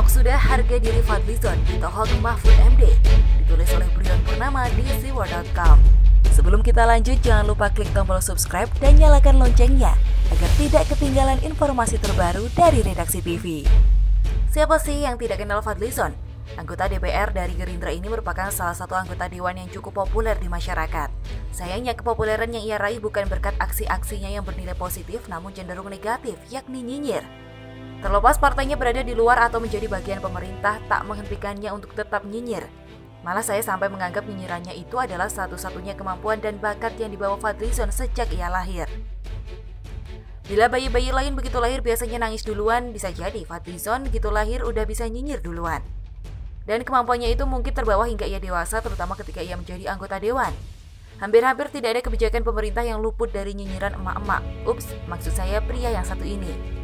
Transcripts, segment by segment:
Patok sudah harga diri Fadlizon ditohok Mahfud MD, ditulis oleh Brion Purnama di siwar.com. Sebelum kita lanjut, jangan lupa klik tombol subscribe dan nyalakan loncengnya agar tidak ketinggalan informasi terbaru dari Redaksi TV. Siapa sih yang tidak kenal Fadlizon? Anggota DPR dari Gerindra ini merupakan salah satu anggota dewan yang cukup populer di masyarakat. Sayangnya kepopuleran yang ia raih bukan berkat aksi-aksinya yang bernilai positif, namun cenderung negatif, yakni nyinyir. Terlepas partainya berada di luar atau menjadi bagian pemerintah, tak menghentikannya untuk tetap nyinyir. Malah saya sampai menganggap nyinyirannya itu adalah satu-satunya kemampuan dan bakat yang dibawa Fadlizon sejak ia lahir. Bila bayi-bayi lain begitu lahir biasanya nangis duluan, bisa jadi Fadlizon begitu lahir udah bisa nyinyir duluan. Dan kemampuannya itu mungkin terbawa hingga ia dewasa, terutama ketika ia menjadi anggota dewan. Hampir-hampir tidak ada kebijakan pemerintah yang luput dari nyinyiran emak-emak. Ups, maksud saya pria yang satu ini.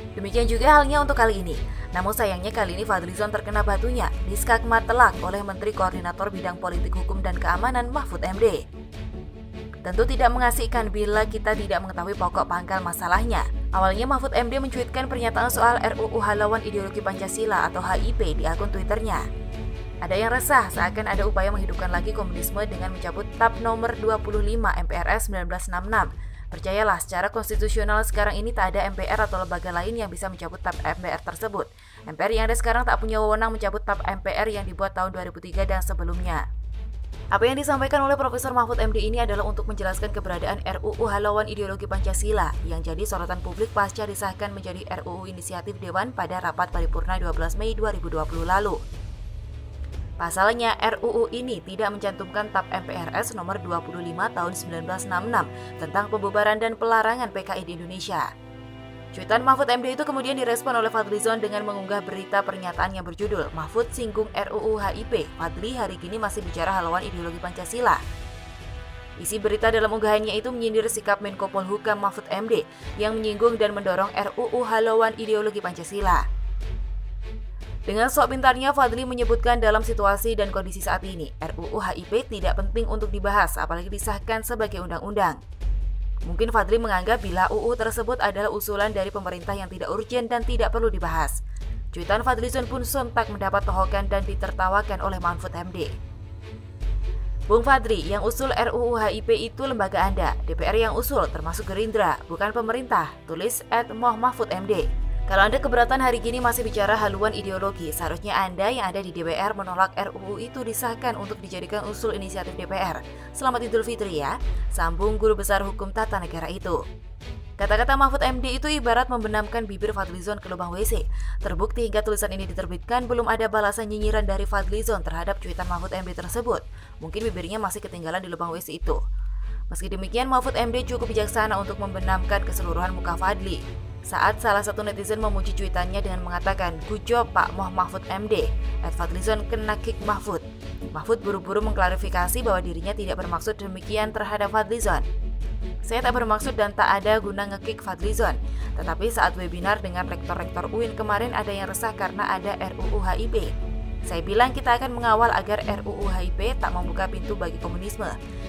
Demikian juga halnya untuk kali ini. Namun sayangnya kali ini Fadlizon terkena batunya, diskakmat telak oleh Menteri Koordinator Bidang Politik Hukum dan Keamanan Mahfud MD. Tentu tidak mengasihkan bila kita tidak mengetahui pokok pangkal masalahnya. Awalnya Mahfud MD mencuitkan pernyataan soal RUU Haluan Ideologi Pancasila atau HIP di akun Twitternya. Ada yang resah seakan ada upaya menghidupkan lagi komunisme dengan mencabut TAP nomor 25 MPRS 1966. Percayalah, secara konstitusional sekarang ini tak ada MPR atau lembaga lain yang bisa mencabut TAP MPR tersebut. MPR yang ada sekarang tak punya wewenang mencabut TAP MPR yang dibuat tahun 2003 dan sebelumnya. Apa yang disampaikan oleh Profesor Mahfud MD ini adalah untuk menjelaskan keberadaan RUU Haluan Ideologi Pancasila yang jadi sorotan publik pasca disahkan menjadi RUU Inisiatif Dewan pada rapat paripurna 12 Mei 2020 lalu. Pasalnya, RUU ini tidak mencantumkan TAP MPRS nomor 25 tahun 1966 tentang pembubaran dan pelarangan PKI di Indonesia. Cuitan Mahfud MD itu kemudian direspon oleh Fadlizon dengan mengunggah berita pernyataan yang berjudul Mahfud singgung RUU HIP, Fadli hari kini masih bicara haluan ideologi Pancasila. Isi berita dalam unggahannya itu menyindir sikap Menko Polhukam Mahfud MD yang menyinggung dan mendorong RUU Haluan Ideologi Pancasila. Dengan sok pintarnya, Fadli menyebutkan dalam situasi dan kondisi saat ini, RUU HIP tidak penting untuk dibahas, apalagi disahkan sebagai undang-undang. Mungkin Fadli menganggap bila UU tersebut adalah usulan dari pemerintah yang tidak urgen dan tidak perlu dibahas. Cuitan Fadlizon pun sontak mendapat tohokan dan ditertawakan oleh Mahfud MD. Bung Fadli, yang usul RUU HIP itu lembaga Anda, DPR yang usul termasuk Gerindra, bukan pemerintah, tulis @mohmahfudmd. Kalau Anda keberatan hari gini masih bicara haluan ideologi, seharusnya Anda yang ada di DPR menolak RUU itu disahkan untuk dijadikan usul inisiatif DPR. Selamat Idul Fitri ya, sambung Guru Besar Hukum Tata Negara itu. Kata-kata Mahfud MD itu ibarat membenamkan bibir Fadlizon ke lubang WC. Terbukti hingga tulisan ini diterbitkan, belum ada balasan nyinyiran dari Fadlizon terhadap cuitan Mahfud MD tersebut. Mungkin bibirnya masih ketinggalan di lubang WC itu. Meski demikian, Mahfud MD cukup bijaksana untuk membenamkan keseluruhan muka Fadli. Saat salah satu netizen memuji cuitannya dengan mengatakan, "Good job Pak Mahfud MD, Fadlizon kena kick Mahfud." Mahfud buru-buru mengklarifikasi bahwa dirinya tidak bermaksud demikian terhadap Fadlizon. "Saya tak bermaksud dan tak ada guna nge-kick Fadlizon. Tetapi saat webinar dengan rektor-rektor UIN kemarin ada yang resah karena ada RUU HIP. Saya bilang kita akan mengawal agar RUU HIP tak membuka pintu bagi komunisme.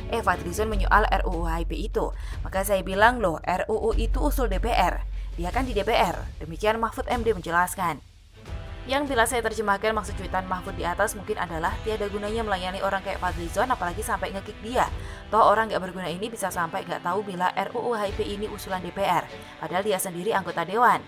Fadlizon menyoal RUU HIP itu. Maka saya bilang loh, RUU itu usul DPR. Dia kan di DPR." Demikian Mahfud MD menjelaskan. Yang bila saya terjemahkan maksud cuitan Mahfud di atas mungkin adalah tiada gunanya melayani orang kayak Fadlizon apalagi sampai nge-kick dia. Toh orang gak berguna ini bisa sampai gak tahu bila RUU HIP ini usulan DPR, padahal dia sendiri anggota dewan.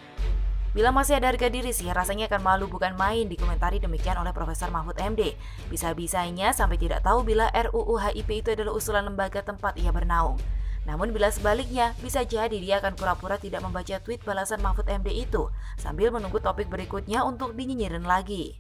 Bila masih ada harga diri sih, rasanya akan malu bukan main, dikomentari demikian oleh Profesor Mahfud MD. Bisa-bisanya sampai tidak tahu bila RUU HIP itu adalah usulan lembaga tempat ia bernaung. Namun bila sebaliknya, bisa jadi dia akan pura-pura tidak membaca tweet balasan Mahfud MD itu, sambil menunggu topik berikutnya untuk dinyinyirin lagi.